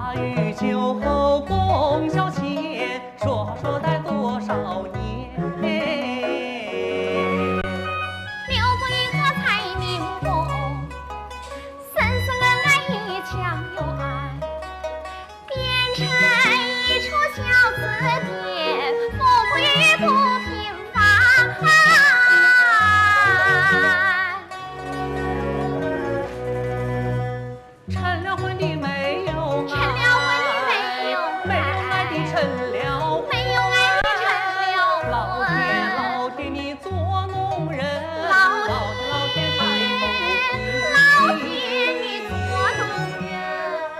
茶余酒后共消遣，说好说待多少年。刘伯英和蔡明凤，深深恩爱一腔有爱，变成一出小字典，富贵不平凡。成了婚的没有成了婚的没有没有爱的成了没有爱的成了老天老天你做弄人，老天太不公平，老天你做弄人，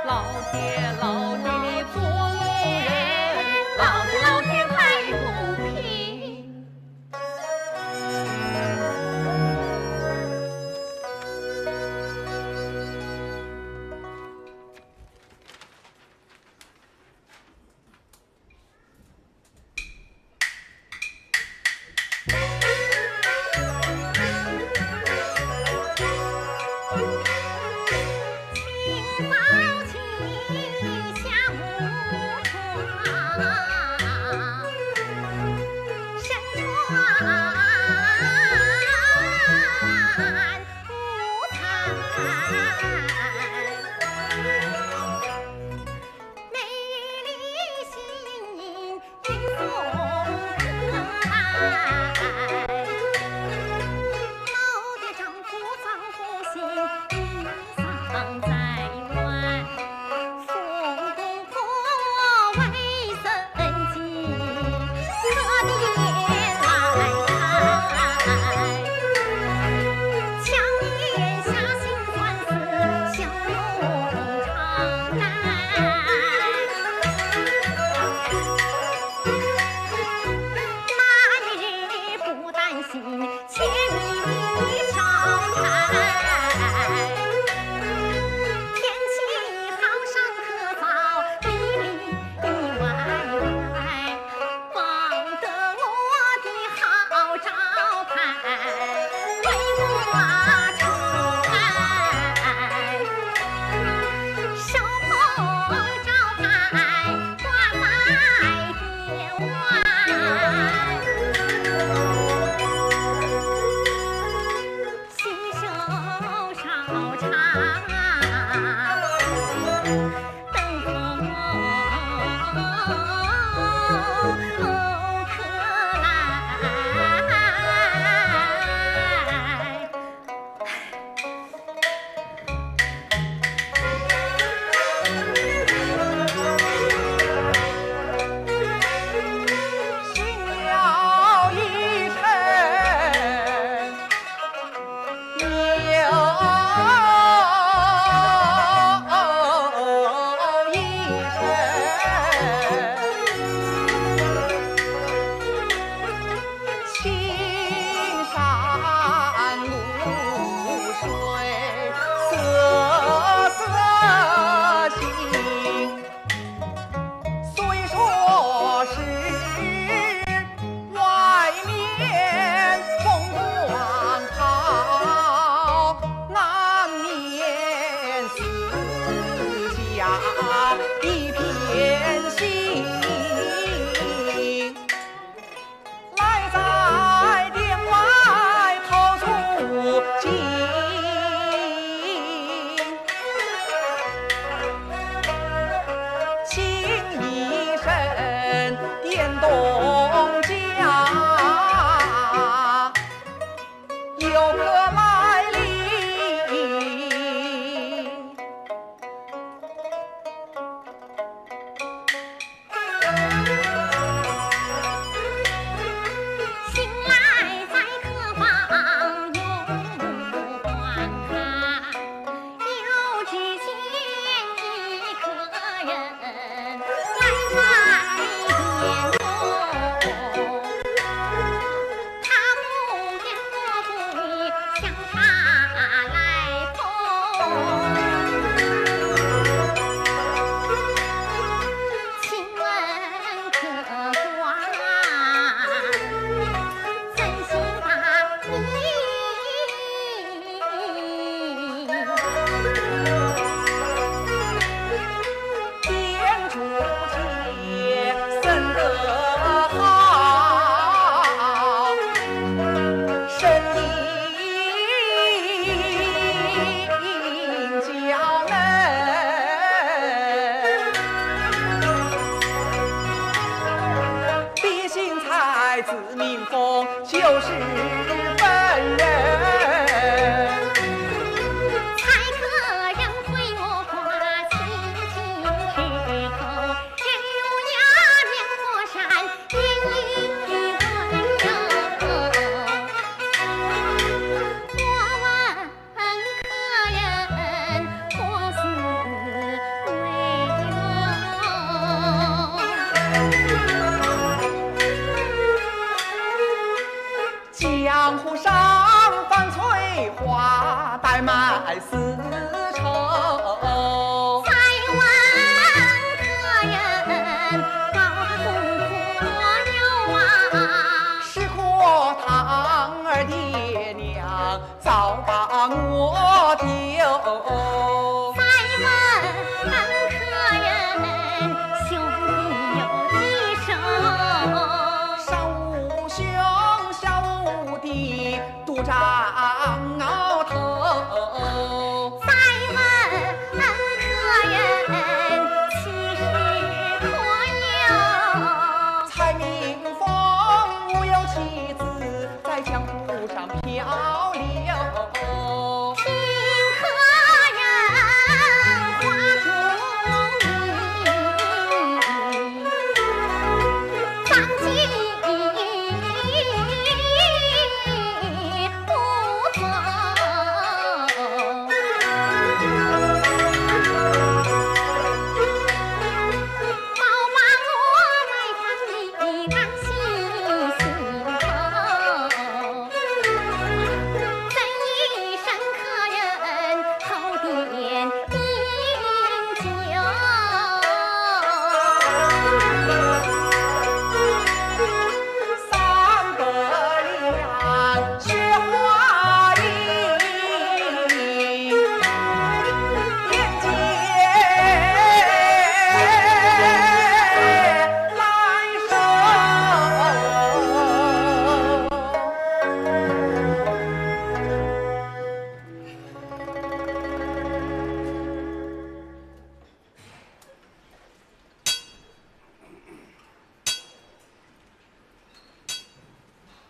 老天你做弄人，老天太不平。就是本人。江湖上翡翠花，代卖丝绸。再问客人，高富有啊？是可堂儿爹娘早把我丢。再问客人，兄弟有几手？上无兄，下无弟，独占鳌头。再问客人，其实可有？蔡明凤无有妻子，在江湖上漂流。听客人话中意，当即不走。好把我来看你安心心头。怎一声客人后殿饮酒？三个两雪花衣，连接来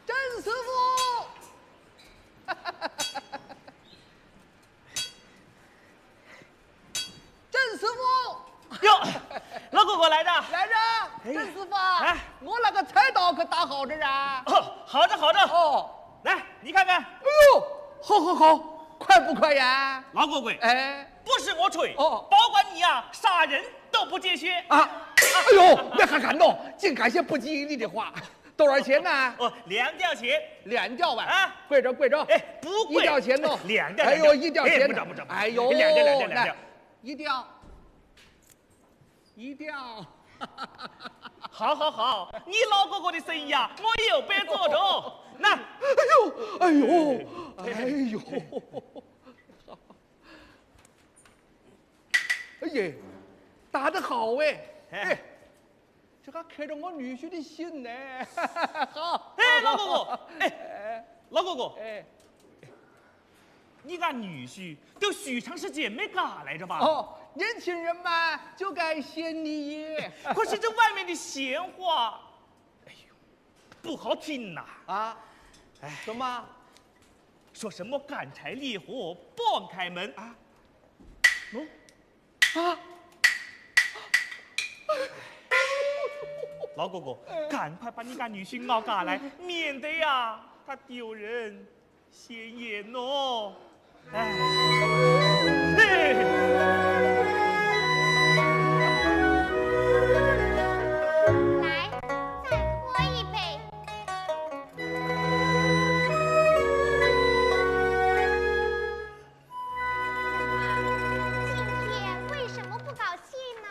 郑师傅，郑师傅，哟，老哥哥来着？来着，郑师傅啊，哎我那个菜刀可打好着啊。哦，好着好着。哦，来，你看看，哎呦，好好好，快不快呀？老哥哥，哎，不是我吹，哦保管你呀，杀人都不见血。啊，哎呦，那还敢动？净感谢不吉利的话。多少钱呢？哦，2吊钱。 2吊吧。啊，跪着跪着。哎，不贵。一吊钱喏。 2吊。哎呦，1吊钱。不着不着。哎呦， 2吊。来，1吊。1吊。好好好，你老哥哥的生意呀，我有白做着。那，哎呦，哎呦，哎呀，打得好哎，哎，这还刻着我女婿的心呢。好，哎，老哥哥，哎，老哥哥，哎，你俺女婿都许长时间没嘎来着吧？哦，年轻人嘛，就该谢你也。可是这外面的闲话，哎呦，不好听呐！啊，哎，什么？说什么干柴烈火不开门啊？哦，啊！老哥哥，赶快把你家女婿熬嘎来，免得呀他丢人现眼哦。哎，来，再喝一杯。今天为什么不高兴呢？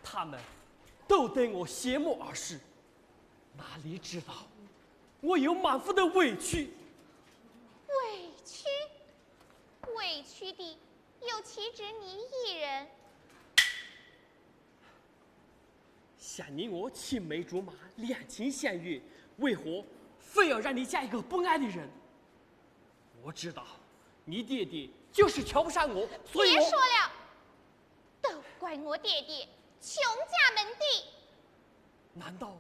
他们都对我羡慕而视，哪里知道我有满腹的委屈。委屈，委屈的又岂止你一人？像你我青梅竹马，两情相悦，为何非要让你嫁一个不爱的人？我知道，你爹爹就是瞧不上我，所以别说了，都怪我爹爹穷家门第。难道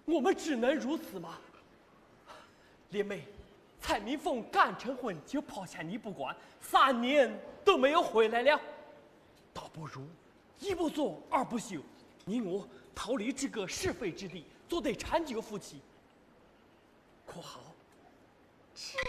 我们只能如此吗？莲妹，蔡明凤刚成婚就抛下你不管，3年都没有回来了，倒不如一不做二不休，你我逃离这个是非之地，做对长久夫妻，可好？心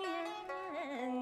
愿相。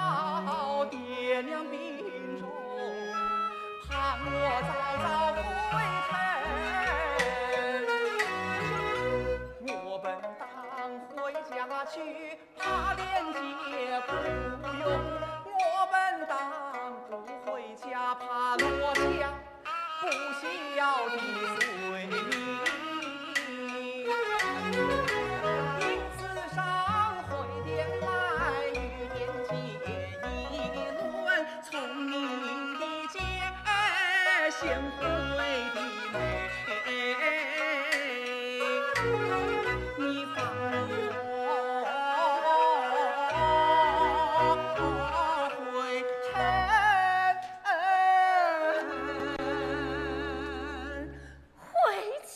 老爹娘病重，盼我早早回城。我本当回家去，怕连接不用。我本当不回家，怕落下不孝的罪名。因此上回殿来与殿姐议论，聪明的姐贤惠的妹，你放我回城。回去。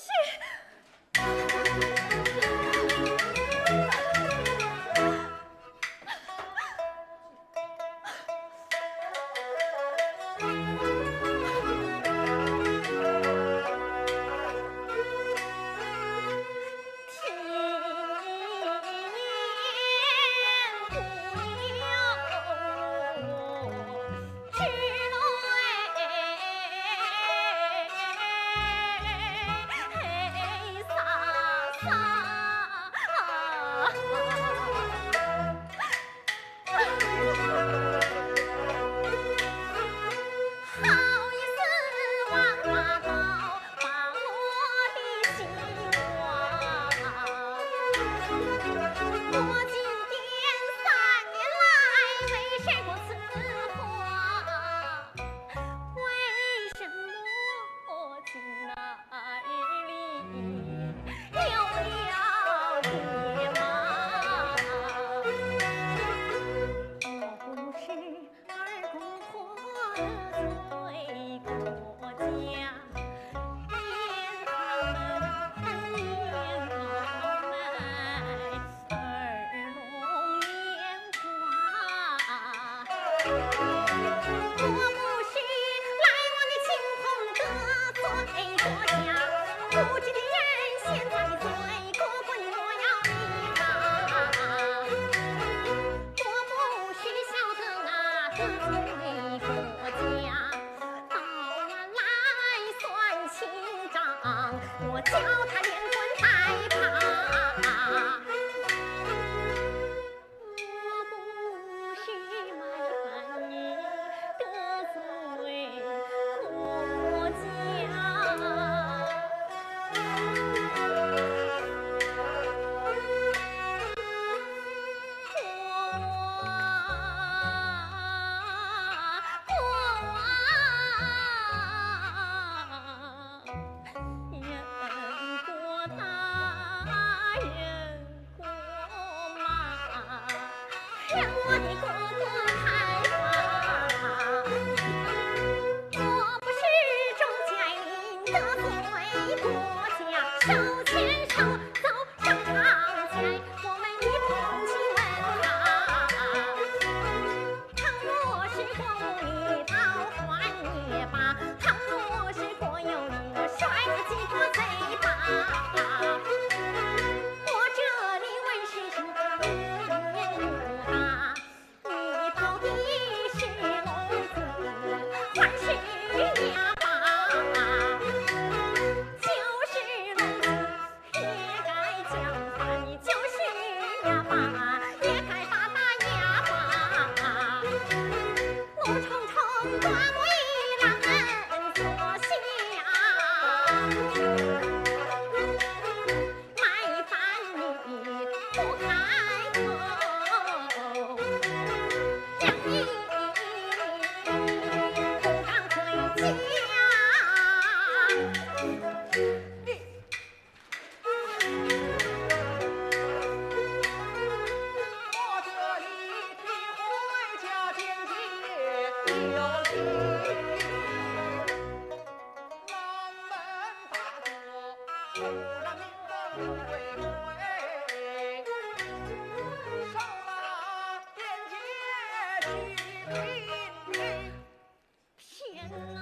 我叫他连滚带爬，我不是埋怨你得罪国家。让我的哥哥开发，我不是周家人得罪国家，手牵手走上长街，我们一同去问他。倘若是国无力讨还也罢，倘若是国有力甩他几个嘴巴。我这里为师生他面不大，你到底是聋子还是哑巴？就是聋子也该讲话，你就是哑巴也该打打哑巴。怒冲冲刮目一让人坐下，卖饭你不开口，让你不敢回家。我这一提回家见姐有情，南门大哥突然明灯回归，手拿电解去品评。天啊！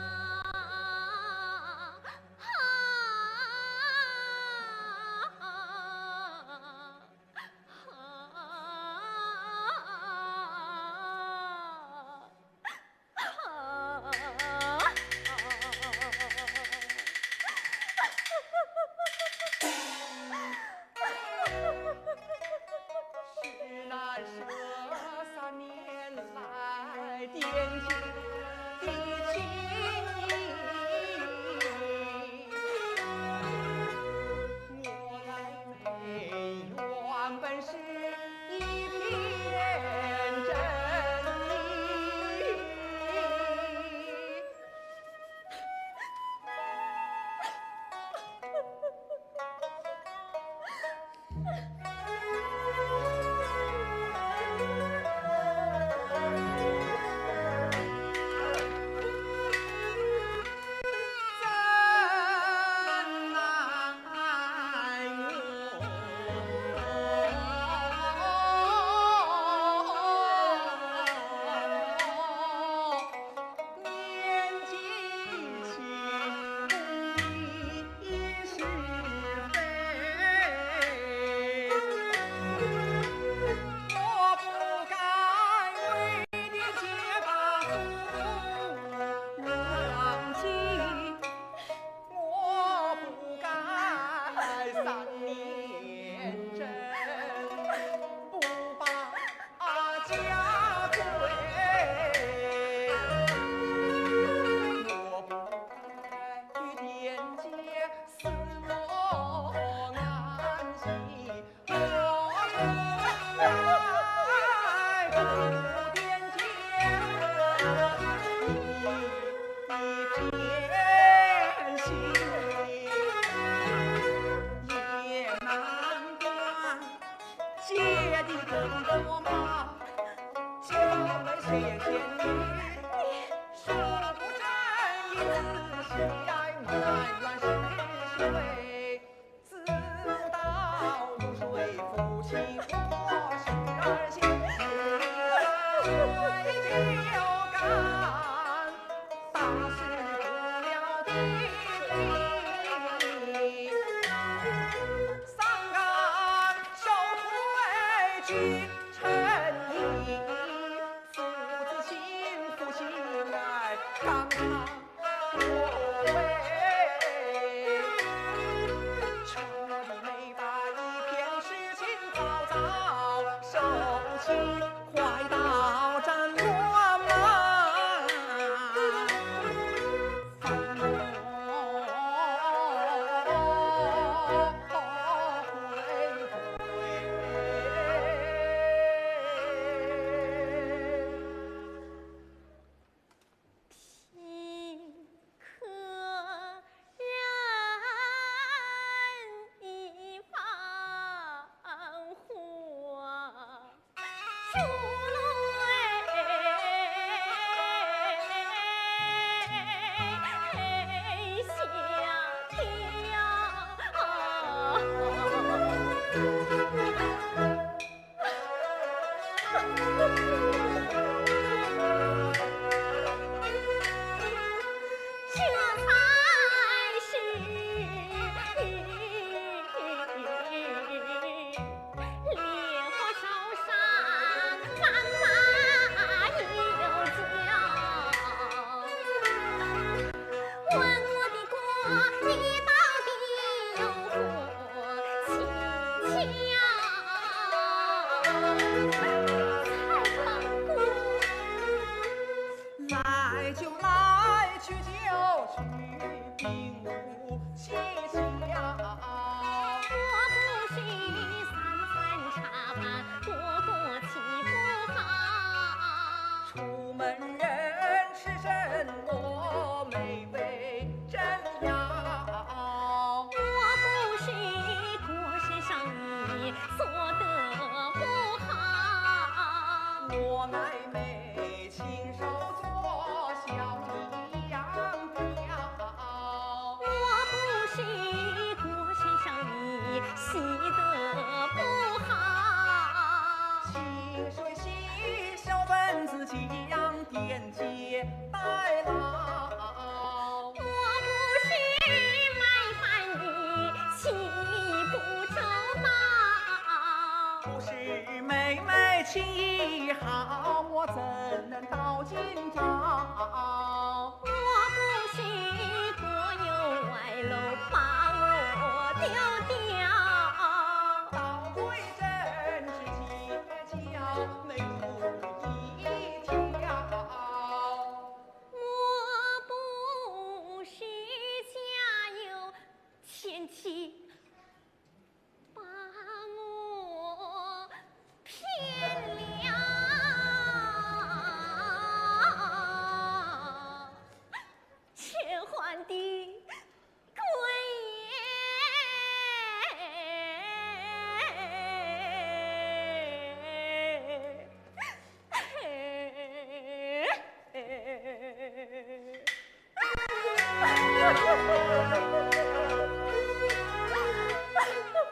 内裤一条。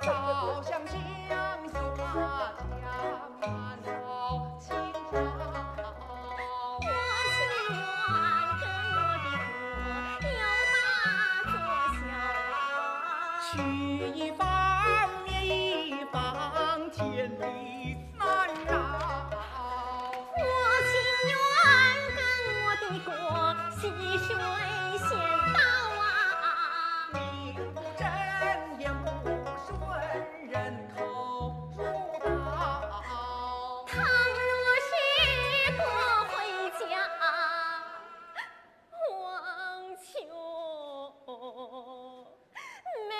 早想相拥啊，江畔好轻飘。我情愿跟我的哥有马做小。取一方灭一方，天理难饶。我情愿跟我的哥溪水先到啊。名不正言不顺，人口不到。倘若是哥回家，望求妹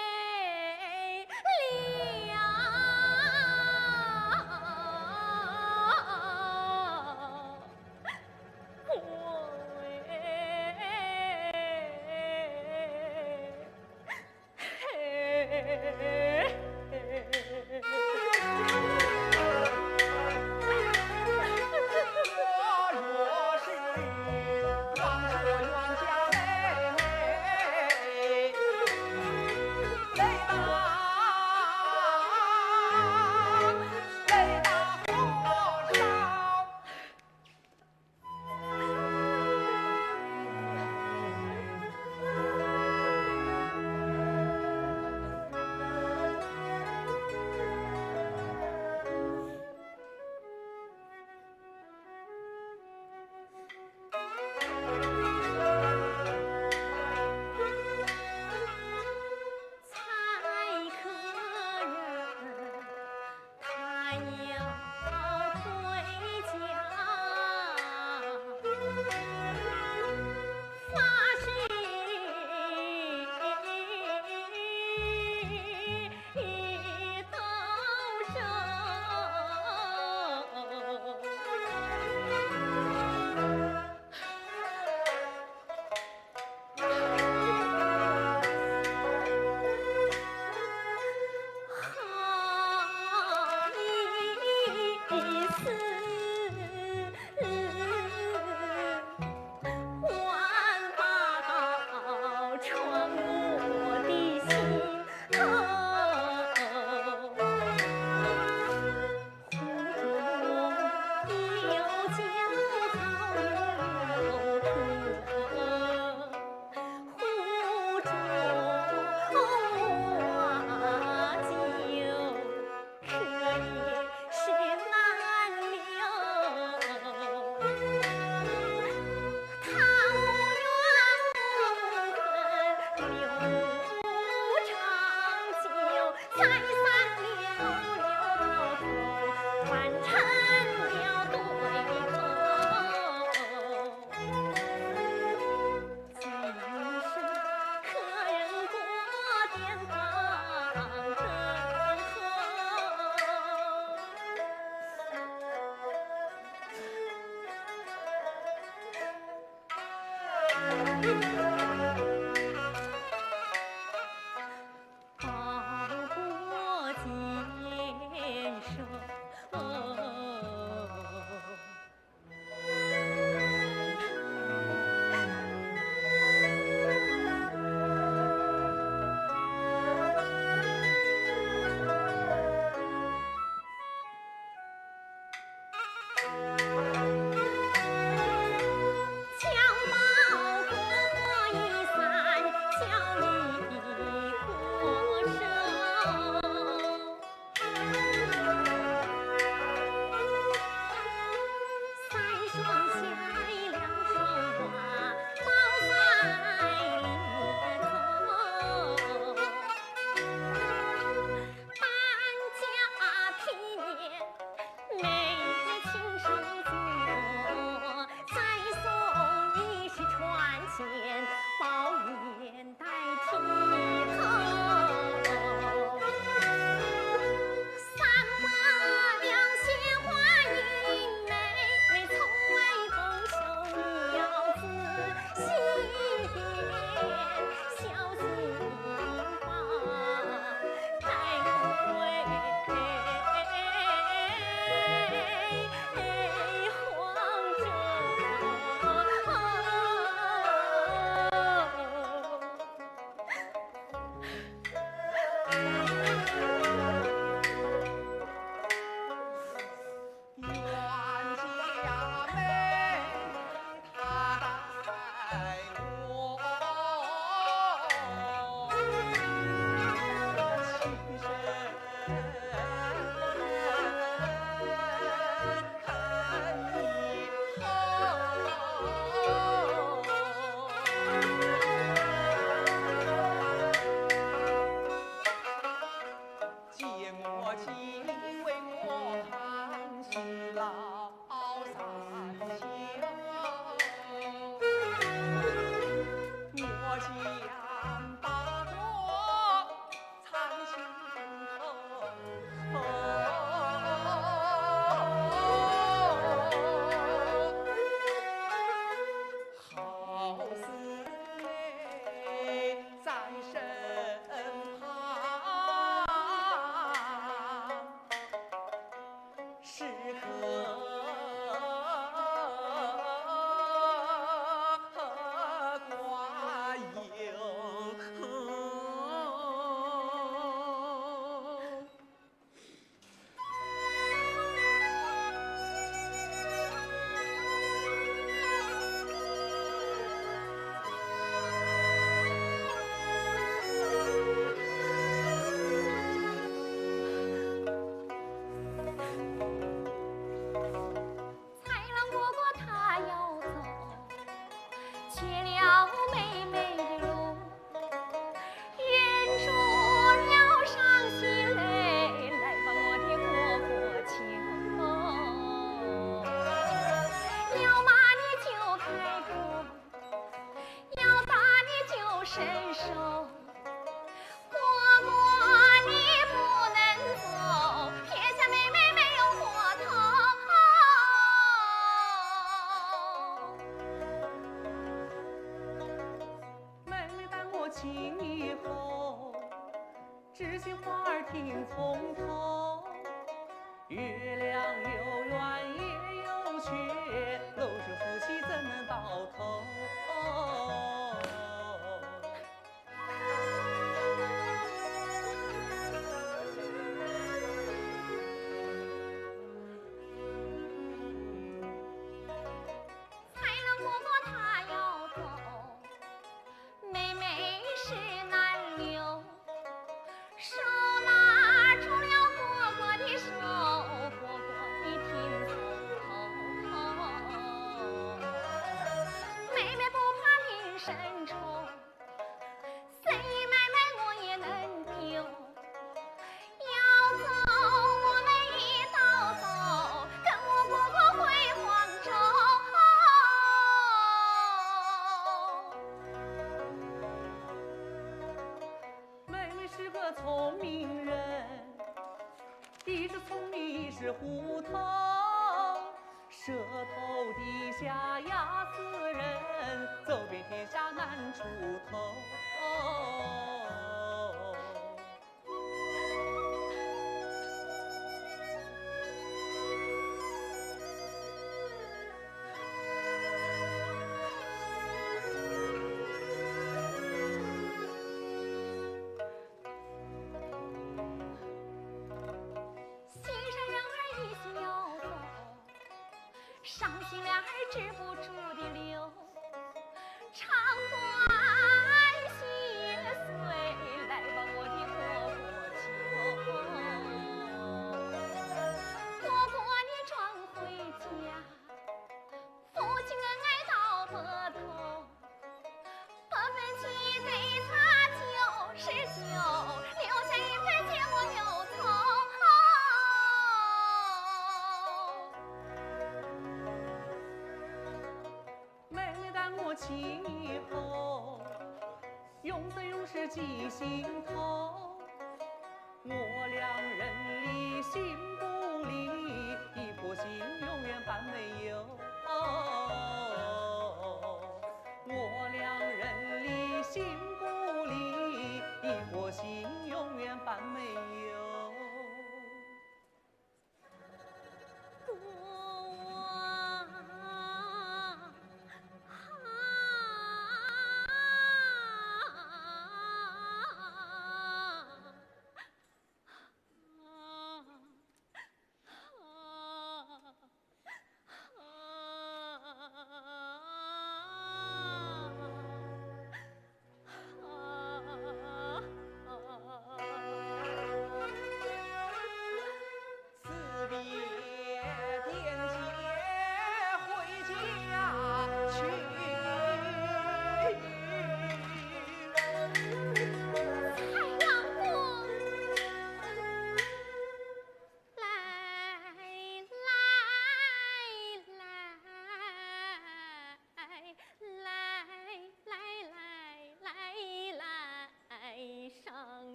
情以后，知心花儿听从头。月亮有圆也有缺，都是夫妻怎能到头？聪明人，一是聪明一是糊涂，舌头低下压死人，走遍天下难出头。伤心两儿止不住的流，长短些岁，来吧我的蝈蝈球，蝈蝈你装回家，夫妻恩爱到白头，不分妻给他9是9，留下一份结我忧愁。情以后，永生永世记心头。我两人离心不离，一颗心永远伴没有。我两人离心不离，一颗心永远伴没有。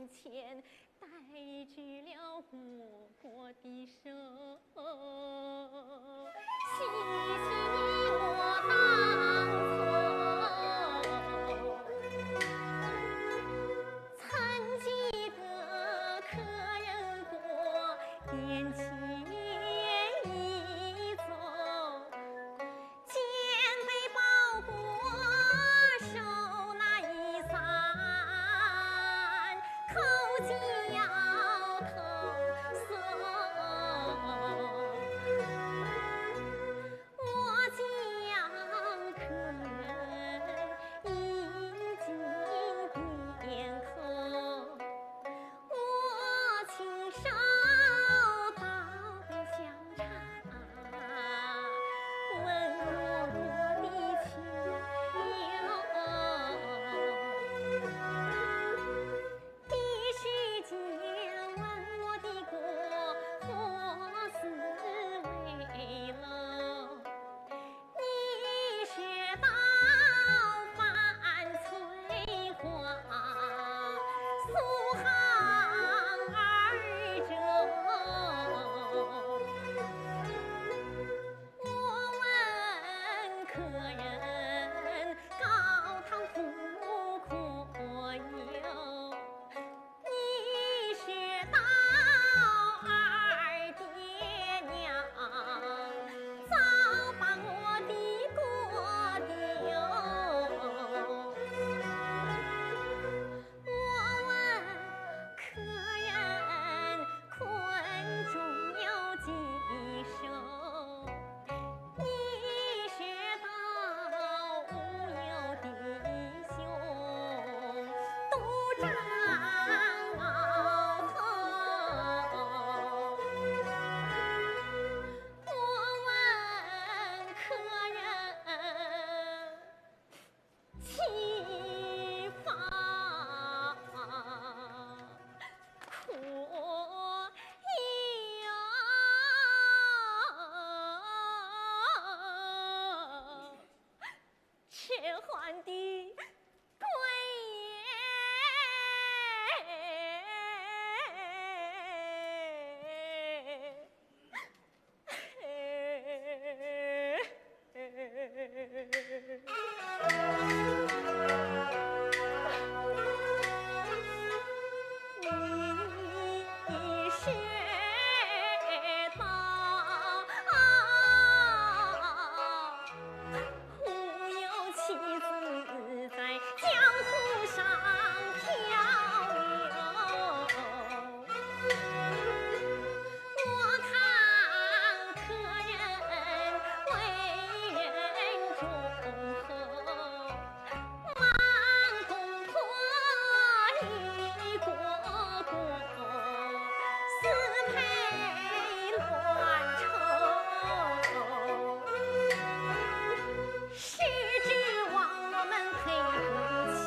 前带去了我的手，细细你我当曾记得客人过眼前一走，肩背包裹手拿一伞，口紧摇头送，我将客人迎进店口，我亲手倒杯香茶，问我的情由。第时间问我的过何思为楼，你学到范翠花，苏杭二州。我问客人高堂富阔连环的鬼你是忽悠妻子在江湖上漂流，我看客人为人忠厚，王公婆一国国，私配乱仇。是指望我们配不起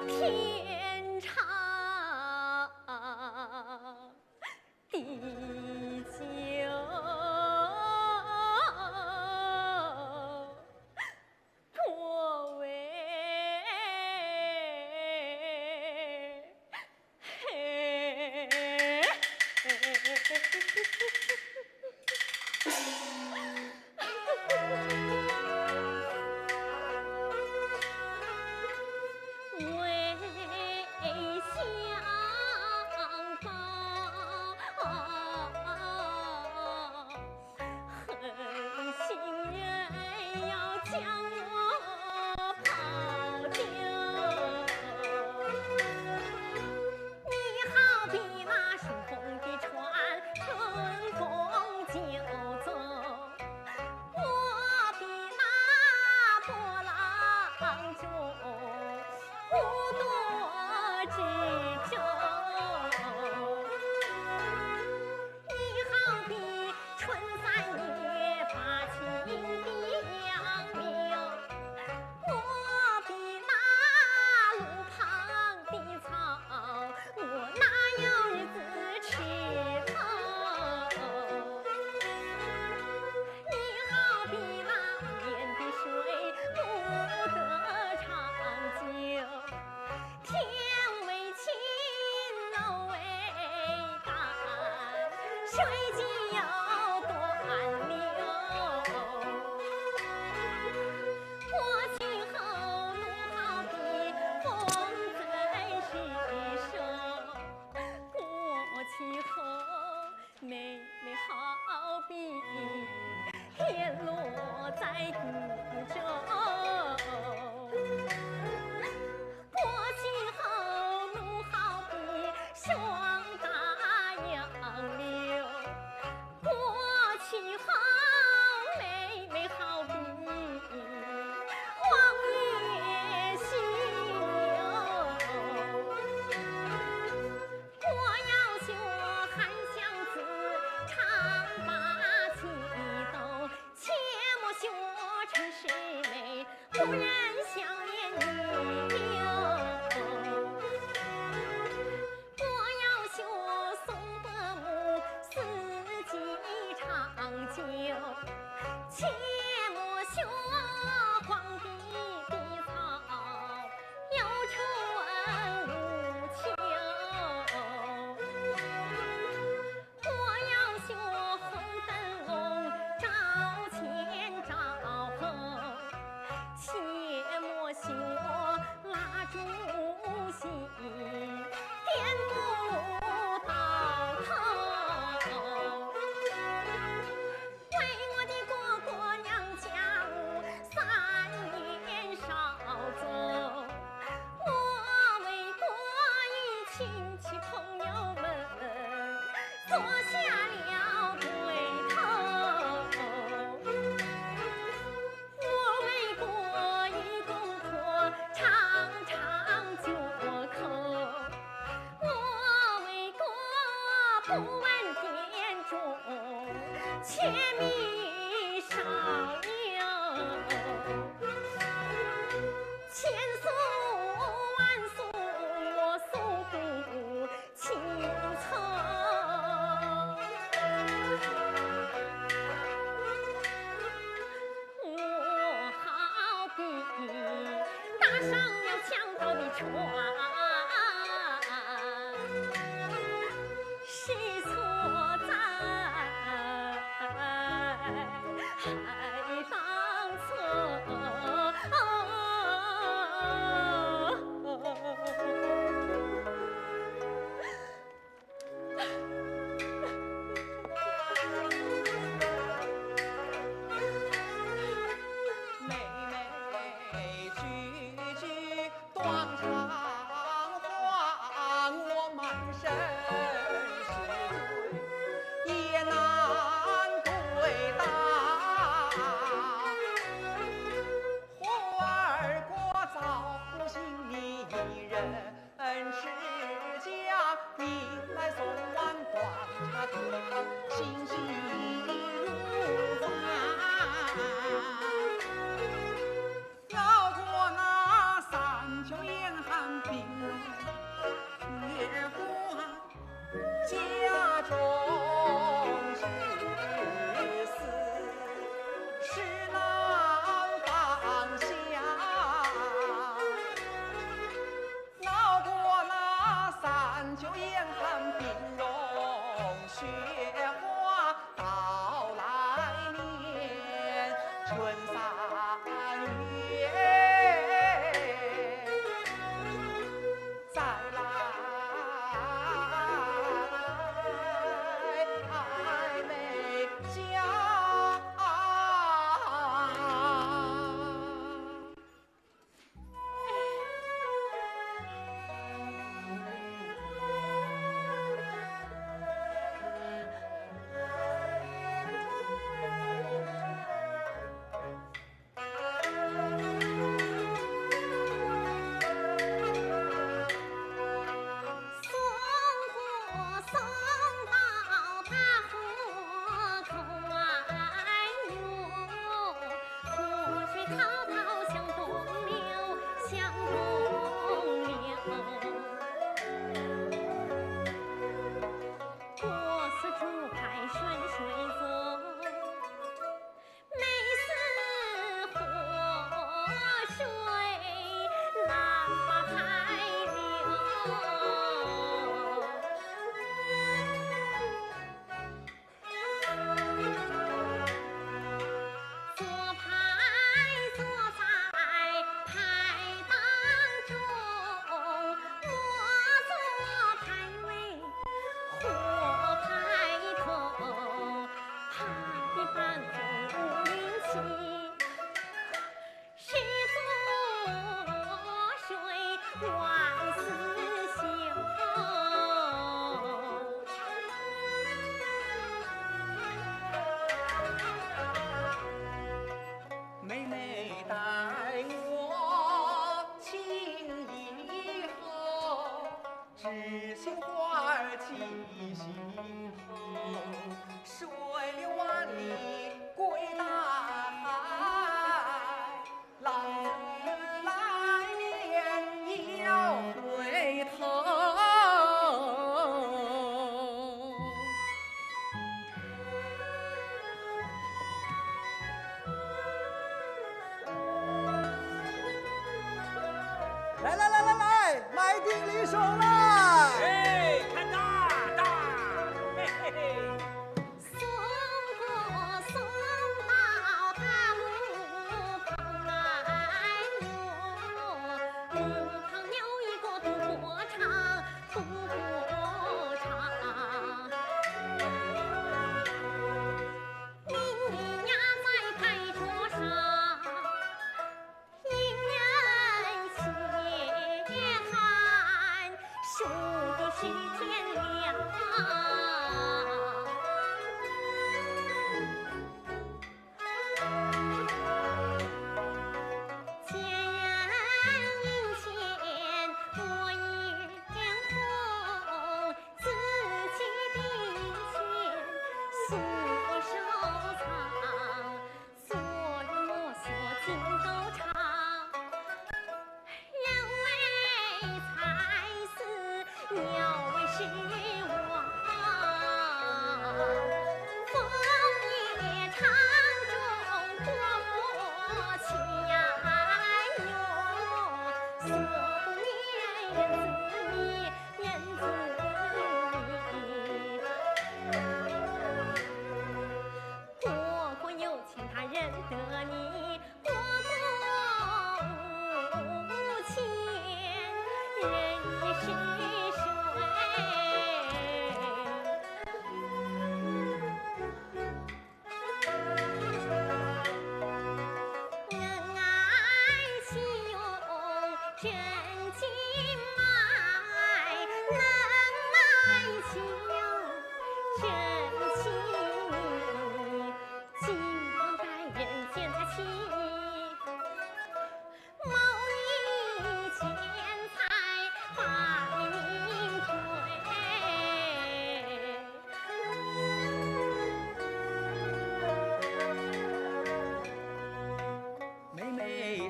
天长地久，多为为相报，狠心人要将我抛丢。你好比那顺风的船，春风就走；我比那波浪中无多之舟。你好比春3月把情的杨柳，我比那路旁的草，我哪有日子吃透？你好比那面的水不得长久，天为晴楼为干，水既有断流。过去后路好比风在石手，过去后妹妹好比天落在孤舟。过去后路好比双大杨柳，过去后妹妹好比黄月西流。我要学韩湘子唱罢棋斗，切莫学陈世美无人相恋女流。我要学宋伯母四季长久，切莫学皇帝的草有春无秋。我要学红灯笼照前照后，切莫学蜡烛戏颠不到头。为我的国娘家务撒上有强盗的船，是错在还当错。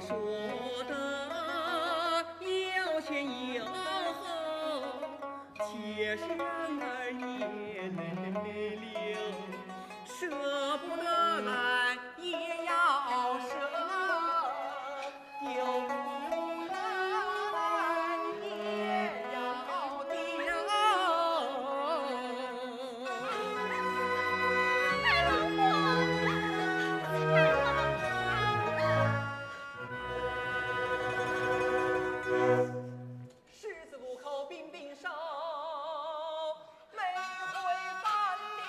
说的要前要后，且是然而眼泪流，舍不得来也要舍，丢不来也要丢。蔡老婆，蔡老婆。狮子路口兵兵手，每回翻脸，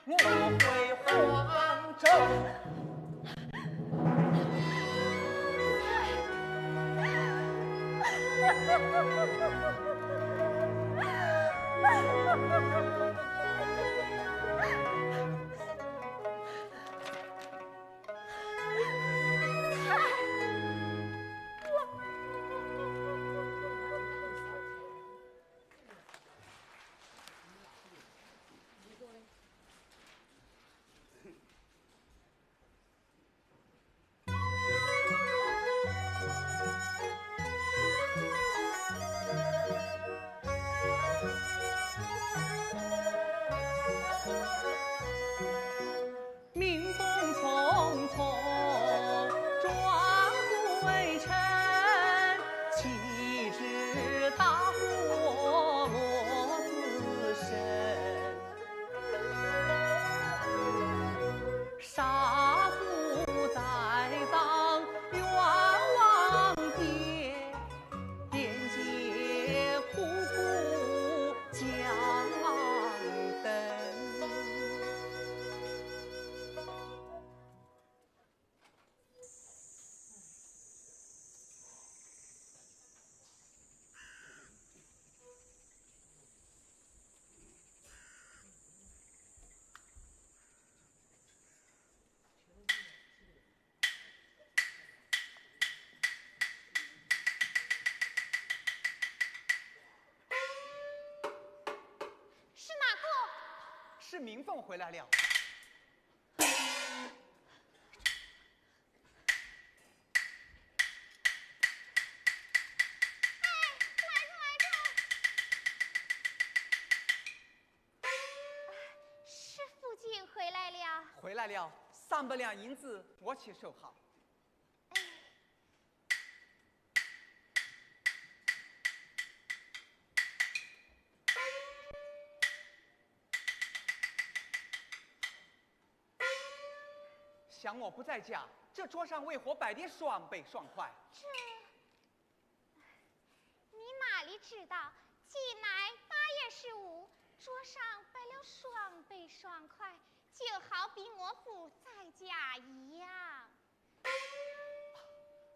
我会还政。民风匆匆，壮归尘，岂知大祸落自身。杀父栽赃冤枉爹，点解苦苦将等。是哪个？是明凤回来了。是父亲回来了。回来了，300两银子，我且收好。想我不在家，这桌上为何摆的双倍双筷？这，你哪里知道？近来8月15，桌上摆了双杯双筷，就好比我父在家一样。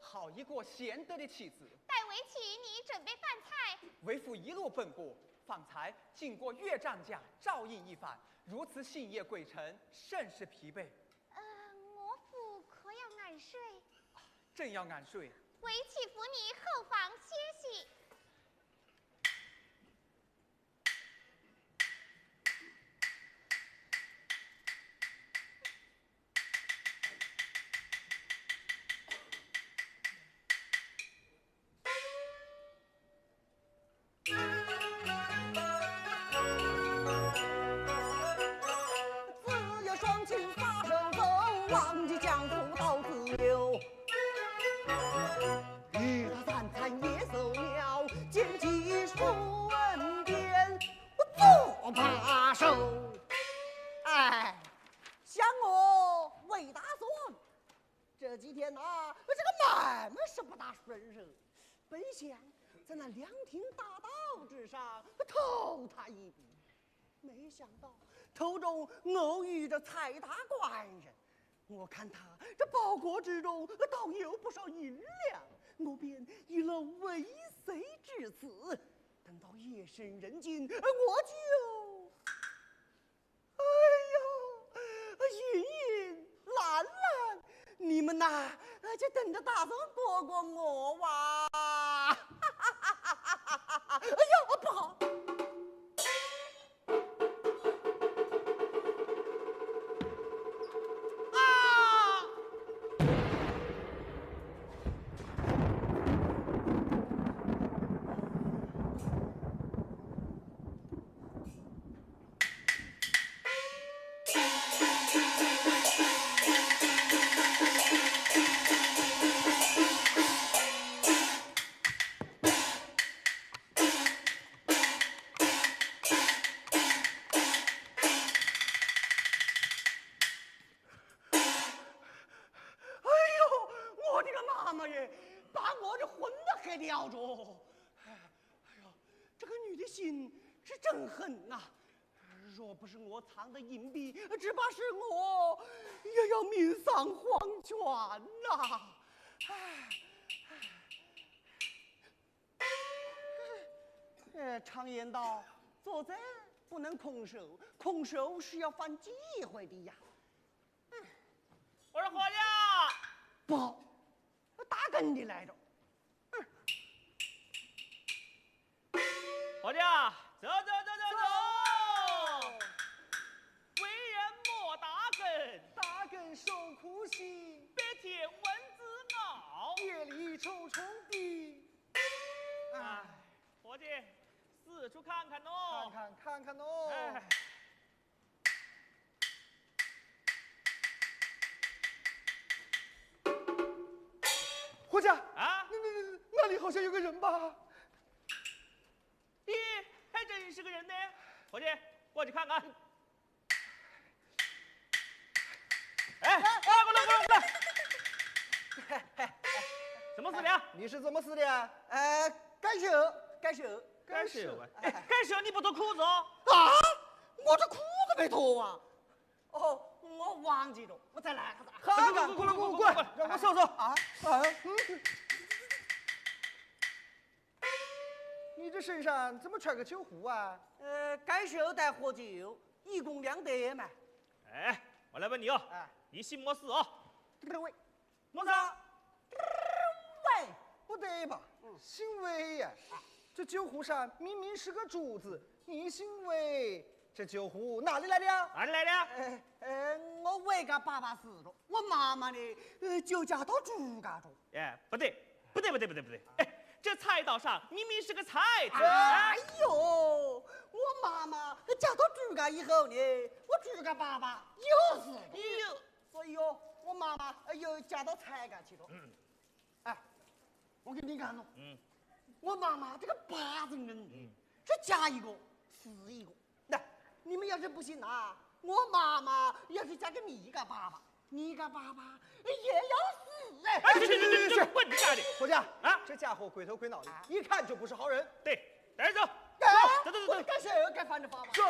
好一个贤德的妻子！待为妻，你准备饭菜。为父一路奔波，方才经过岳丈家照应一番，如此星夜归程，甚是疲惫。我父可要安睡？正要安睡。为妻扶你后房歇息。自有双亲撒手走，忘记江湖道自由。日他三餐夜走鸟，见几书文典，我做把手。哎，想我未打算，这几天啊，这个买卖是不大顺手。本想在那凉亭大道之上偷他一笔，没想到途中偶遇着蔡大官人，我看他这包裹之中倒有不少银两，我便一路尾随至此。等到夜深人静，我就，哎呦，云云兰兰，你们呐，就等着打算过过我哇！哎呀，不好！啊！妈耶，把我的婚都黑了着！哎呀，这个女的心是真狠呐！若不是我藏的银币，只怕是我也要命丧黄泉呐！常言道，做贼不能空手，空手是要犯忌讳的呀。我说伙计，不，打跟的来着。伙计，走。为人莫打梗，打跟受苦刑，白天蚊子咬。夜里臭虫叮。哎，伙计，四处看看喏。看看哦。哎，伙计啊，啊，那里好像有个人吧？咦，还真是个人呢。伙计，过去看看。哎，过来！什么事的？你是怎么死的？干手。干手啊！哎，干手你不脱裤子哦？啊！我这裤子没脱啊！哦，我忘记了，我再来一下。好，过来，让我搜搜啊！你这身上怎么穿个酒壶啊？干手带喝酒，一共2袋嘛。哎，我来问你哦，你姓么事哦？喂，么事？喂，不对吧？姓魏呀。这酒壶上明明是个竹字，你姓魏，这酒壶哪里来的呀？哪里来的？我魏家爸爸死了，我妈妈呢，就嫁到朱家中。哎，不对。哎，这菜刀上明明是个菜字。哎呦，我妈妈嫁到朱家以后呢，我朱家爸爸又死了。所以哦，我妈妈又嫁到蔡家去了。哎，我给你看喽。我妈妈这个八字人，是嫁一个死一个。那你们要是不信啊，我妈妈要是嫁给你家爸爸，你家爸爸也要死哎！是，混家的。伙计啊，这家伙鬼头鬼脑的，一看就不是好人。对，带着走。走。干事该翻着发吧。走。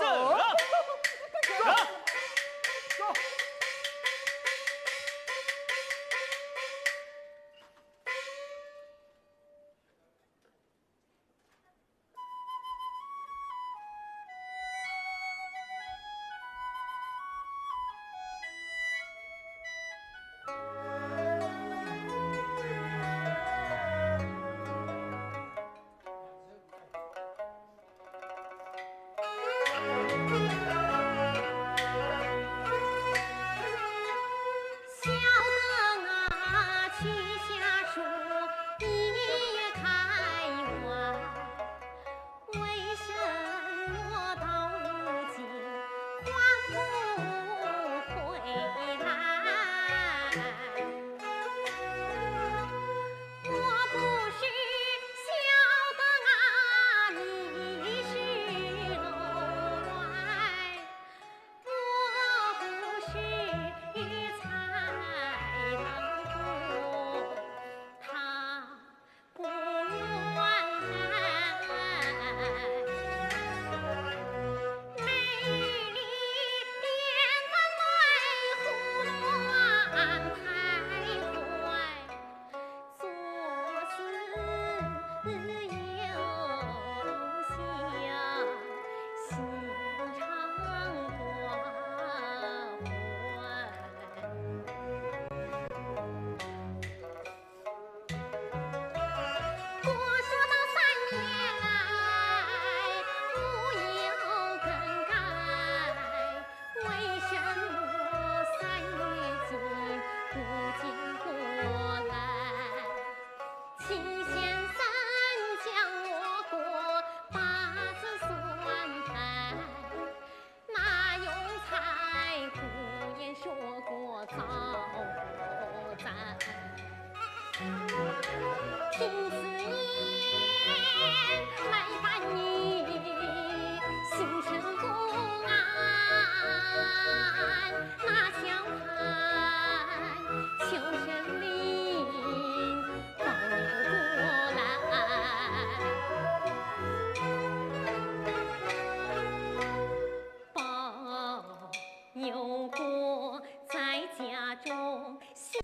容，笑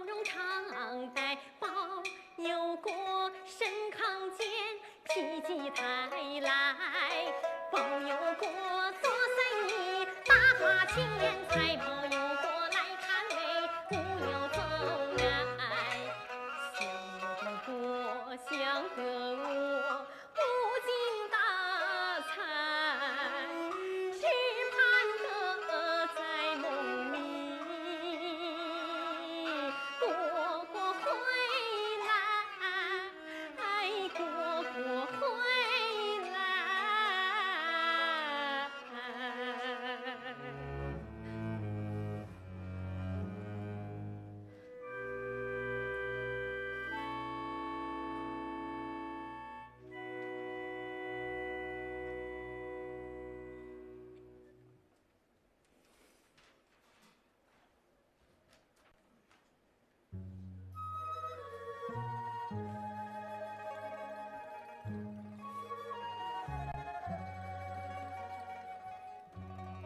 容常带，保佑过身康健，否极泰来，保佑过做生意大发钱财，保佑过来看美无有走来，想过想得我无尽大财，只盼得在梦里果果回来，果果回来。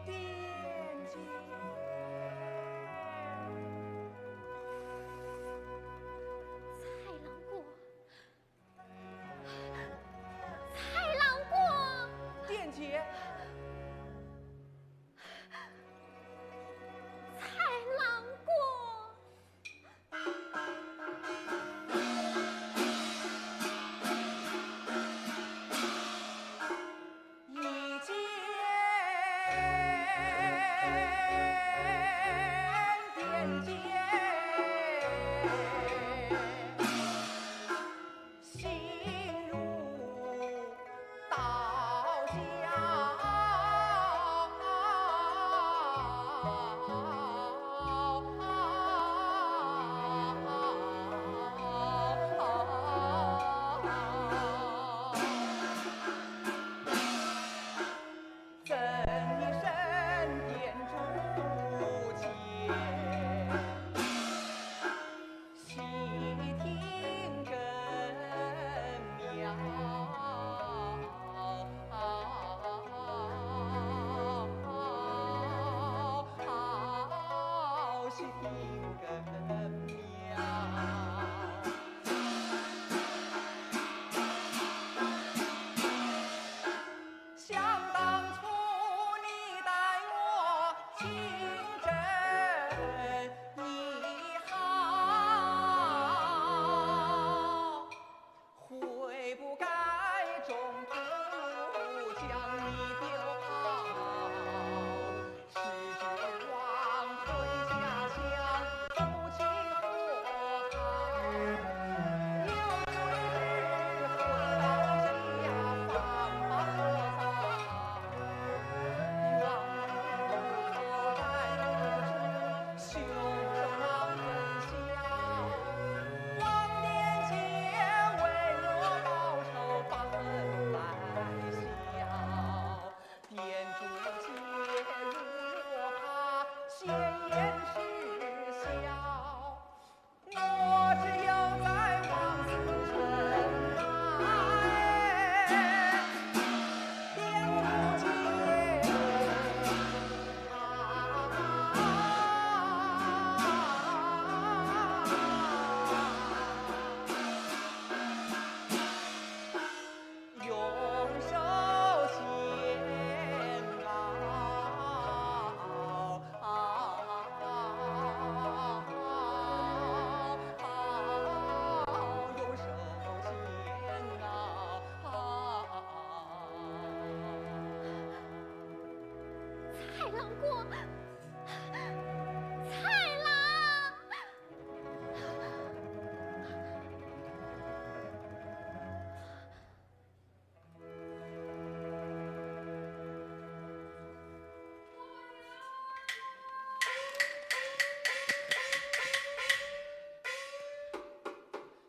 殿前蔡郎过，蔡郎过，殿姐，蔡郎过。一见殿姐，心如刀削。赠一身殿主节，细听根苗，细听根苗。想当初你待我情真意好，悔不该中途将你丢跑，时指望回家乡夫妻和好，有日回到家放马和草，冤不在路中，袖手难分晓。望殿前为我报仇本来笑，殿主节如怕闲言失笑，我只有在望死城来，殿主节。用手牵用手牵蔡郎过，蔡郎。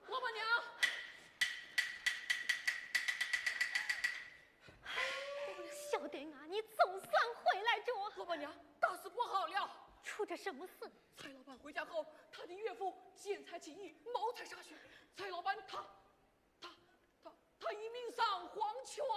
老板娘，小德啊，你总算回来着。老板娘，大事不好了！出着什么事？蔡老板回家后，他的岳父见财起意，谋财杀血。蔡老板他一命丧黄泉了。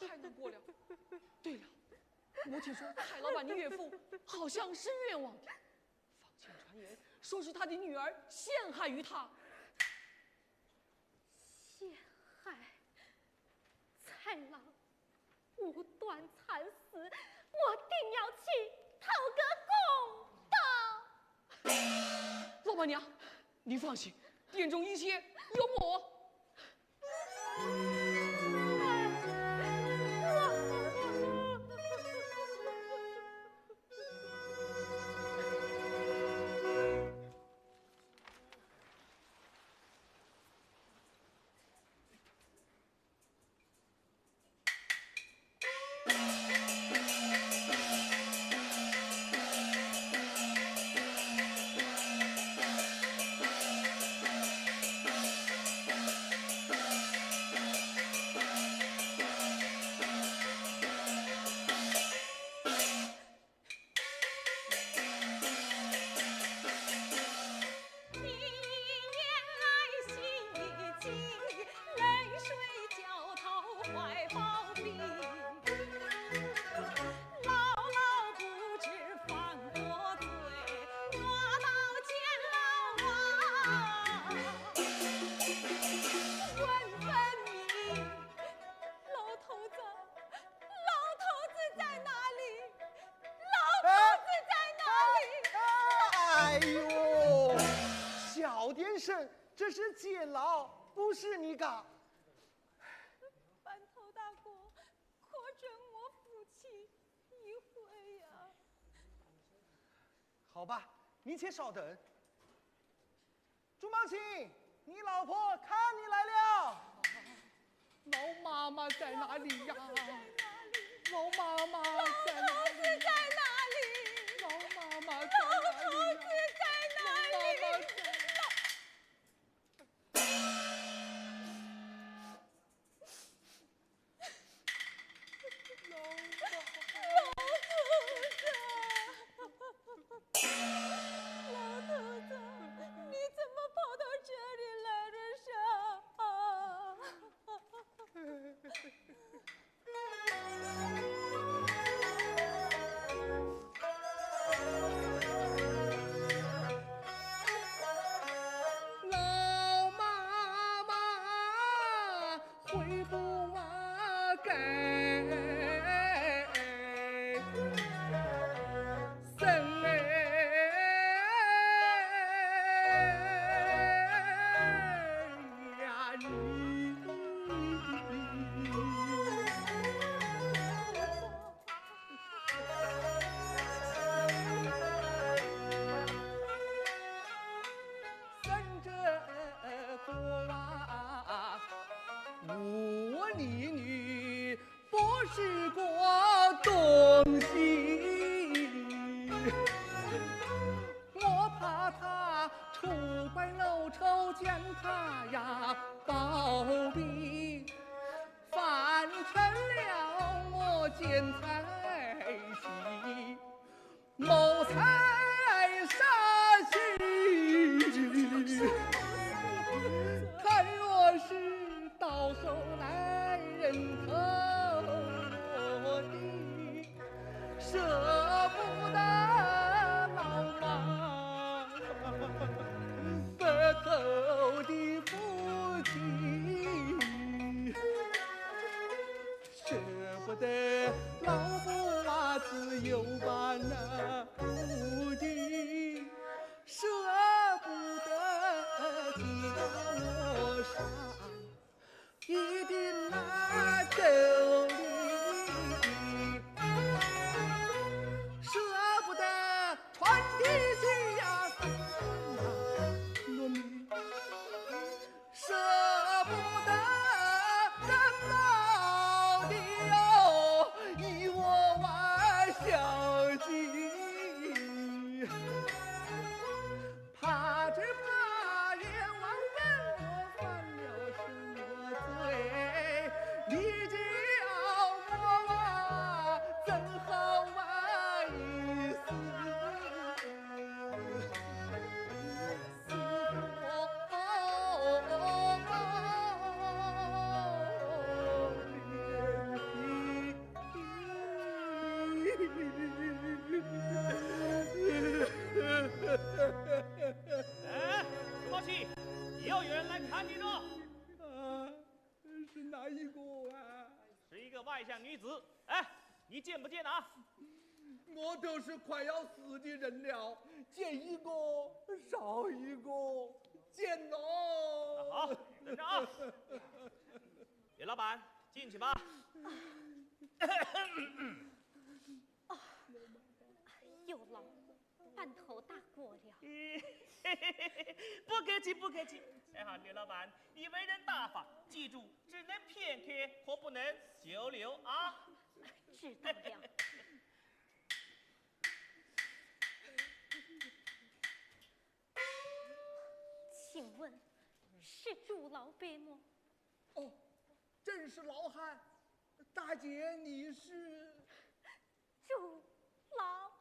太难过了。对了，我听说蔡老板的岳父好像是冤枉的，坊间传言说是他的女儿陷害于他。陷害蔡郎无端惨死，我定要去讨个公道。老板娘，你放心，店中一切有我。这是监牢，不是你干。班头大哥，可准我夫妻一回呀？好吧，你且稍等。朱茂清，你老婆看你来了。老妈妈在哪里呀？老妈妈在哪里？老头子在哪里？老妈妈在哪里？老头子在哪里？是个东西，我怕他出怪楼丑见他呀暴毙，犯成了我见财气，谋财杀妻。看若是到后来人头落地，舍不得老妈白头的夫妻，舍不得老婆娃子有把那苦的，舍不得替我上一定那斗笠，舍不得穿的鞋呀糯米，舍不得人老的哟一窝娃小鸡，怕只怕阎王问我犯了什么罪，你叫我怎好意思哎，朱茂奇，又有人来看你了，是哪一个啊？是一个外乡女子。哎，你见不见啊？我都是快要死的人了，见一个少一个，见喽。好，等着啊。叶老板，进去吧。有劳半头大过了。不客气，不客气。哎好，刘老板，你为人大方，记住，只能片刻，可不能久留啊。知道了。请问是朱老伯吗？哦，正是老汉。大姐，你是？朱老伯。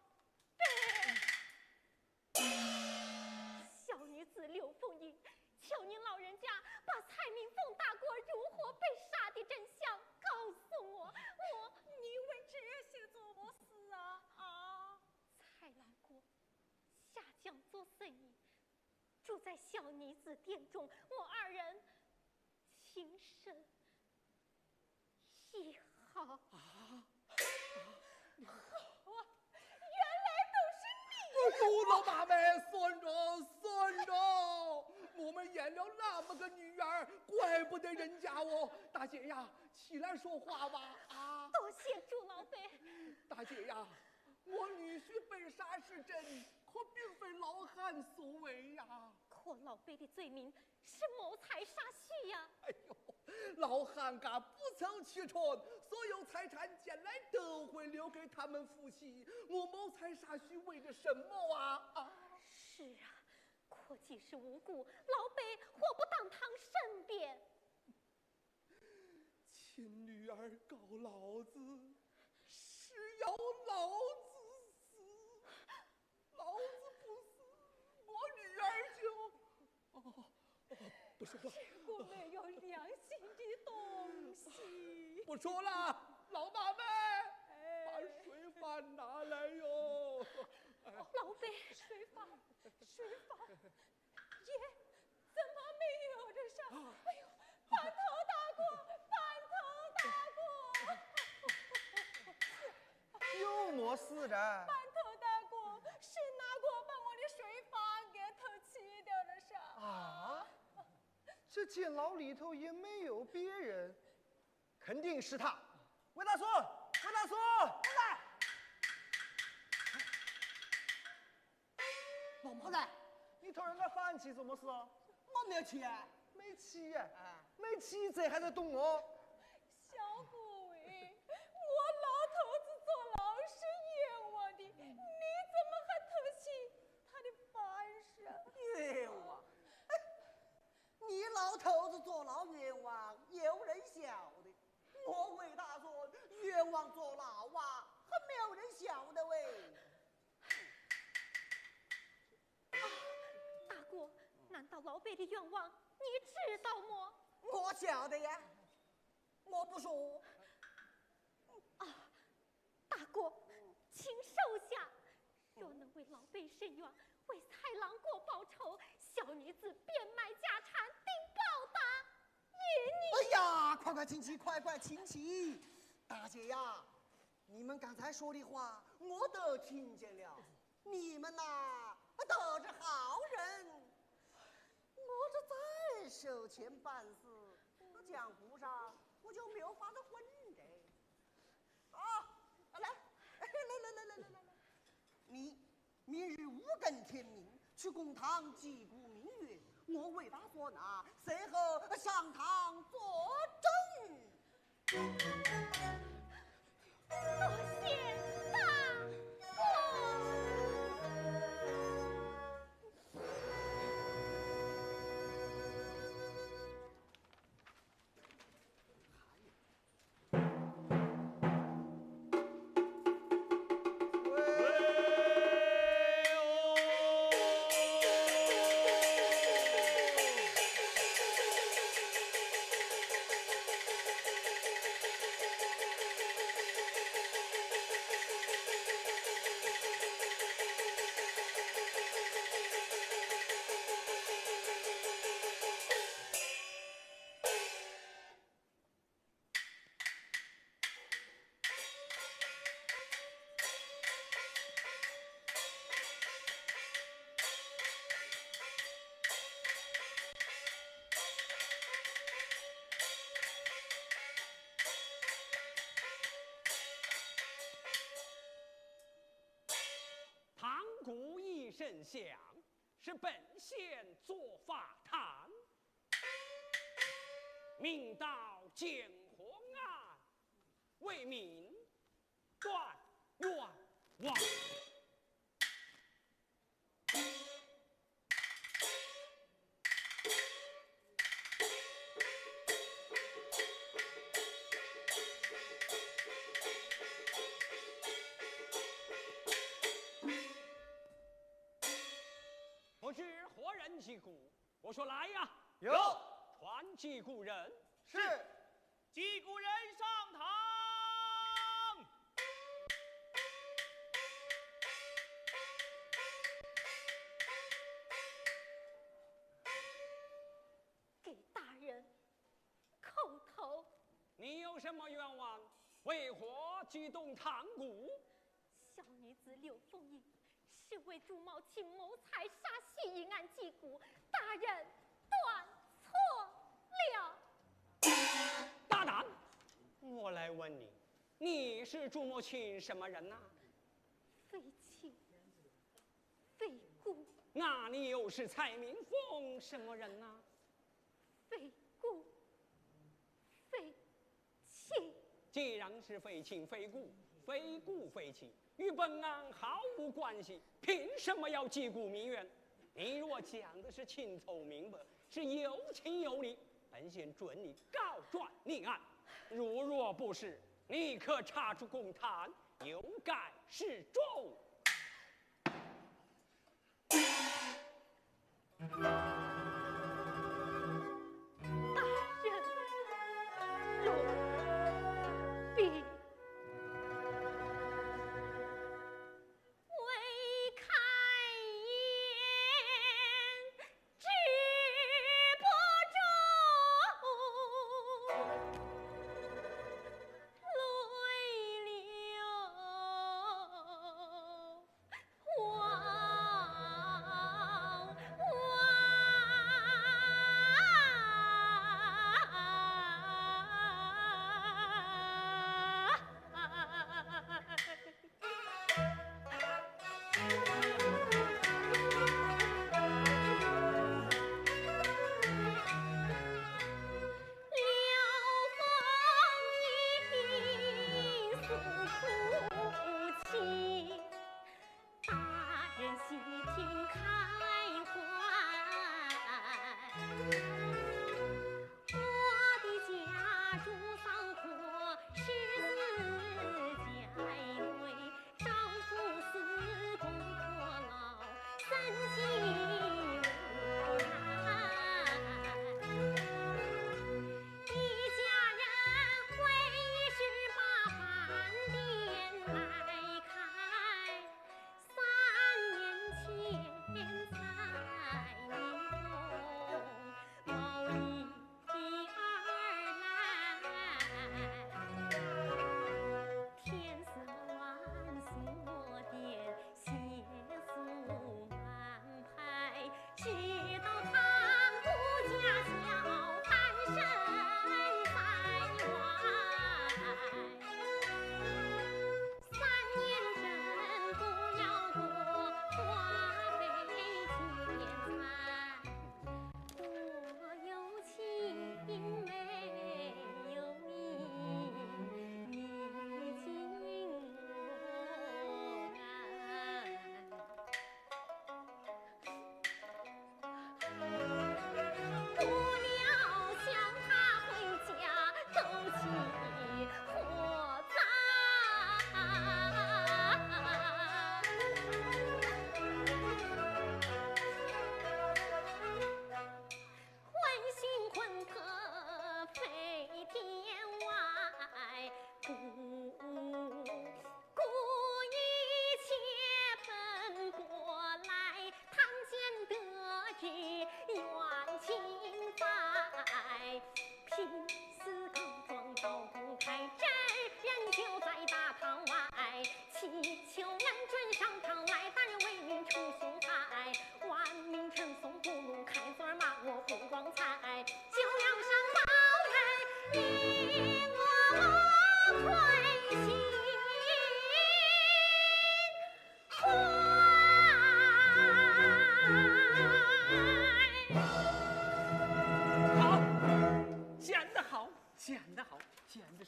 小女子刘凤英，求您老人家把蔡明凤大过如何被杀的真相告诉我。你为这些做么事啊？蔡老国下江做生意，住在小女子店中，我二人情深意好。原来都是你！哎呦，老妈们，算着算着，我们演了那么个女儿，怪不得人家哦。大姐呀，起来说话吧啊！多谢朱老伯。大姐呀，我女婿被杀是真，可并非老汉所为呀。可老伯的罪名是谋财杀婿呀。哎呦，老汉家不曾弃穿，所有财产将来都会留给他们夫妻。我谋财杀婿为着什么啊？是啊，可既是无辜，老伯何不当堂申辩？亲女儿告老子，是要老子死，老子不死，我女儿就……不说了，我没有良心的东西。不说了，老妈们，把水饭拿来哟。老伯，水法，爷，怎么没有的上？哎呦，半头大过，半头大过！有么事的？半头大过是哪个把我的水法给偷去掉了上？啊？这监牢里头也没有别人，肯定是他。魏大叔，魏大叔，来！老毛子，你偷人家饭去做么事？我没有去啊，没去呀，没去这还得动我？小虎伟，老辈的愿望，你知道么？我晓得呀，我不说。大哥，请收下。若能为老辈伸冤，为蔡郎国报仇，小女子变卖家产，定报答与你。哎呀，快快请起，快快请起！大姐呀，你们刚才说的话我都听见了。你们呐，都是好人。我这再收钱办事，那江湖上我就没有法子混的。来，来，你明日五更天明去公堂击鼓鸣冤，我为他所拿，随后上堂作证。多谢大哥。圣相是本县做法坛，命到检活案，为民断冤枉。不知何人击鼓？我说来呀！有传击鼓人。是击鼓人上堂。给大人叩头。你有什么愿望？为何激动堂鼓？小女子刘凤英是为朱茂清谋财杀妻一案击鼓，大人断错了。大胆！我来问你，你是朱茂清什么人呐？非亲非故。那你又是蔡明凤什么人呐？非故非亲。既然是非亲非故，非故非亲，与本案毫无关系，凭什么要击鼓鸣冤？你若讲的是清楚明白，是有情有理，本县准你告状立案；若不是，你可查出公堂，有盖示众。三计无难。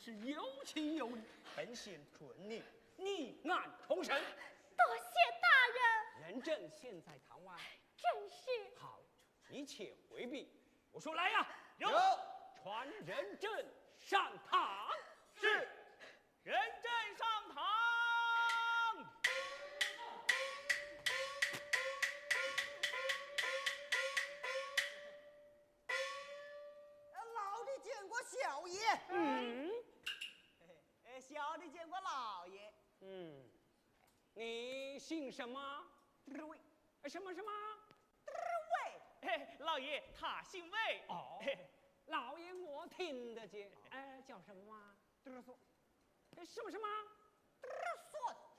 是有情有义，本县准你。逆案重审。多谢大人，人证现在堂外。真是。好，一切回避。我说来呀，有传人证上堂。是，人证上堂。老的见过小爷。小的见过老爷。你姓什么？魏。什么？魏。哎，老爷他姓魏。哦，老爷我听得见。叫什么啊？什么？孙。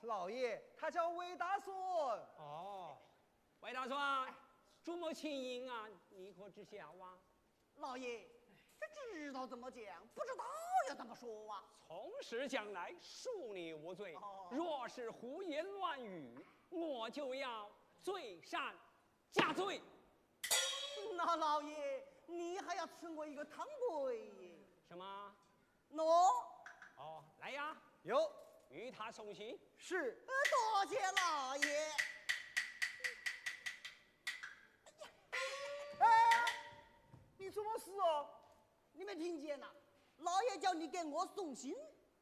老爷，他叫魏大孙。哦，魏大孙，朱某请缨啊，你可知晓啊？老爷，这知道怎么讲，不知道要怎么说啊？从实讲来，恕你无罪。哦若是胡言乱语，我就要罪上加罪。那老爷，你还要赐我一个堂规耶？什么？喏，哦，来呀，有。与他送行。是。多谢老爷。哎，你怎么事哦？你没听见呐？老爷叫你给我送信。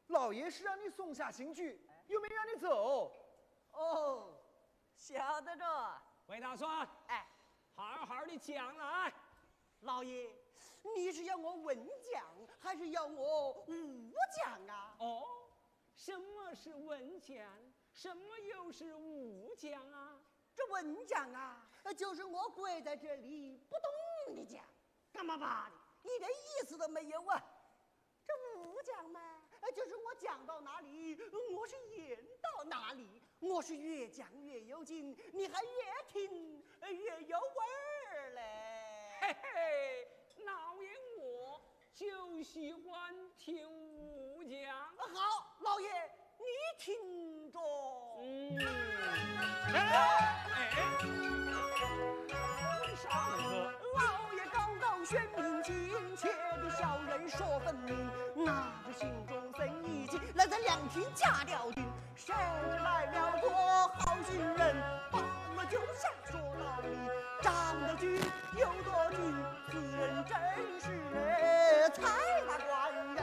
老爷是让你送下刑具，又没让你走。哦，晓得着。魏大孙，哎，好好的讲来。老爷，你是要我文讲，还是要我武讲啊？哦，什么是文讲？什么又是武讲啊？这文讲啊，就是我跪在这里不动的讲，干嘛吧的，一点意思都没有啊。这武讲嘛，就是我讲到哪里，我是演到哪里，我是越讲越有劲，你还越听越有味儿嘞。嘿嘿，老爷我就喜欢听武讲。好，老爷你听着。上课。老爷刚刚宣明亲切的小人说分明，拿着心中生意气，来在两厅加了定，谁知来了个好心人，把我就下说道理，长得俊有多俊，此人真是才大官人。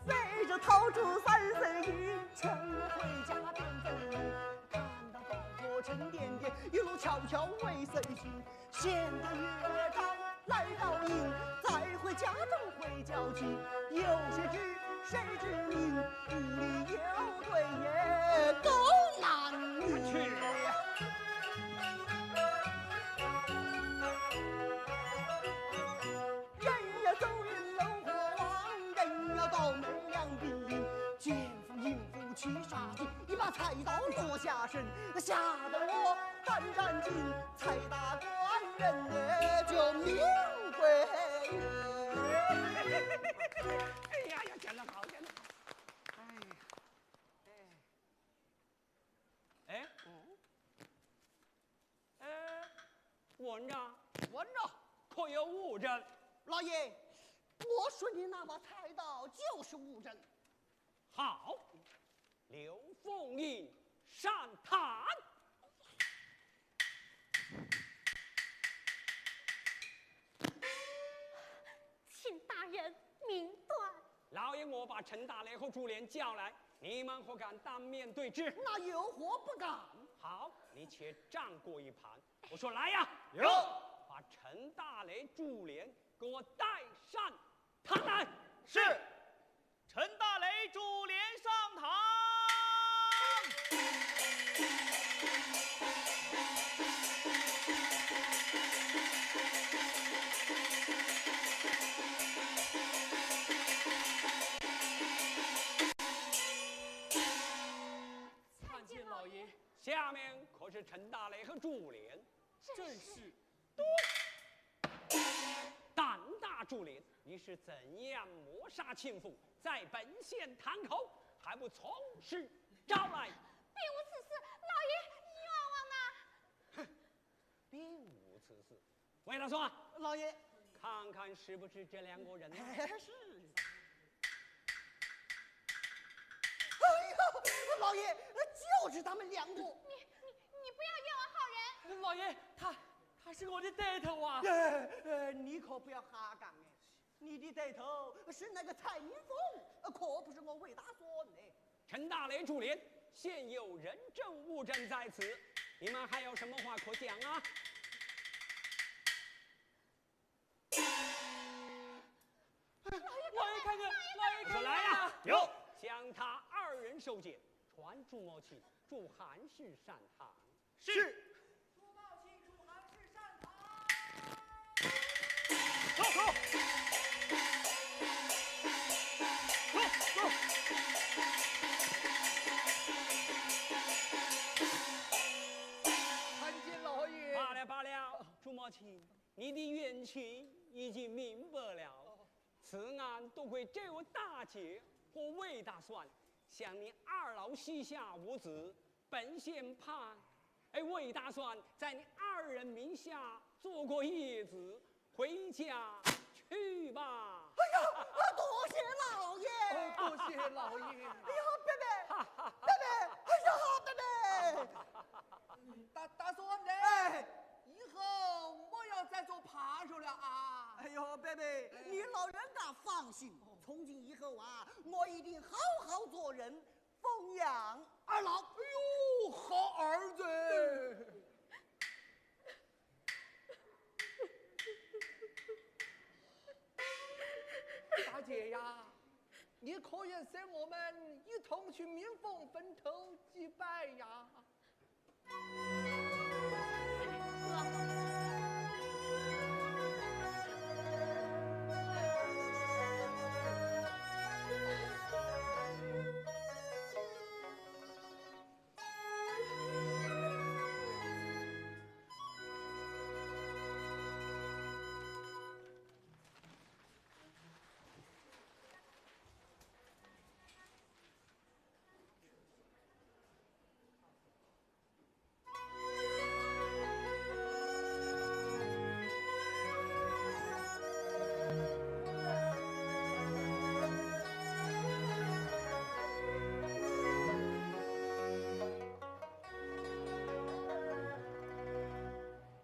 随着掏出3色银，劝我回家变分明。看到包裹沉甸甸，一路悄悄为谁行？现在乐章来到营，再回家中会交集。有些知谁知名，屋里有对也狗男女。人要走人漏火旺，人要倒霉两鬓冰。奸夫淫妇齐杀尽，一把菜刀落下身，吓得我战战兢，蔡大官人也就命归哎呀，讲得好，讲得好。闻着，闻着，可有物证？老爷，我说你那把菜刀就是物证。好，刘凤英上堂。请大人明断。老爷，我把陈大雷和朱莲叫来，你们可敢当面对质？那有何不敢？好，你且站过一旁。我说来呀，有。把陈大雷、朱莲给我带上堂来。是。陈大雷、朱莲上堂。参见老爷。下面可是陈大雷和朱莲。正是。胆大朱莲，你是怎样谋杀亲夫，在本县堂口还不从实招来？并无此事，老爷冤枉啊！并无此事。魏大帅，老爷，看看是不是这两个人呢？是。哎呦，老爷，就是他们两个。你不要冤枉好人！老爷，他是我的对头啊！你可不要瞎讲哎，你的对头是那个蔡明凤，可不是我魏大孙呢。陈大雷主连，现有人证物证在此，你们还有什么话可讲啊？老爷看看，老爷看看，我说来呀，有，将他二人收检，传朱茂清驻韩氏善堂。是。朱茂清驻韩氏善堂。走走。参见老爷。罢了，朱茂清，你的冤情已经明白了。此案多亏这位大姐和魏大栓向你二老膝下无子，本县判，魏大栓在你二人名下做过业子，回家去吧。哎呀，多谢老爷！多谢老爷。哎呀，贝贝，哎呀，贝贝，大孙子，以后莫要再做扒手了啊！哎呦，贝贝，你老人家放心，从今以后啊，我一定好好做人，奉养二老。哎呦，好儿子！大姐呀，你可愿随我们一同去民凤坟头祭拜呀？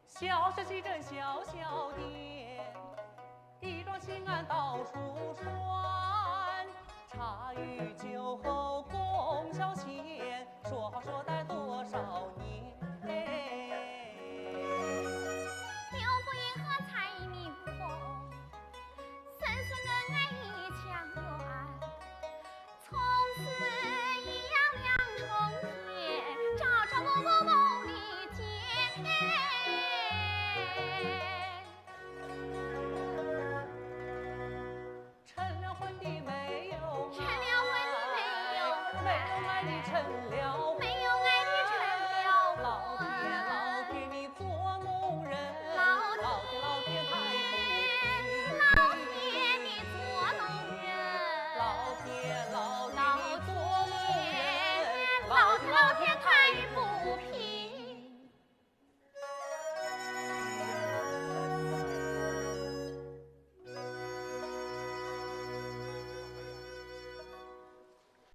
小小西镇小小店，一桩新案到处传。茶余酒后共消遣，说好说歹多少年。刘福英和蔡明凤，生死恩爱一腔缘，从此一样两重天，朝朝暮暮梦里见。成了婚的没有成了婚的没有没有爱的成了没有爱的成了老天老天你做梦人，老老天太不老天你做弄人，老天老老天你做梦人，天太不平。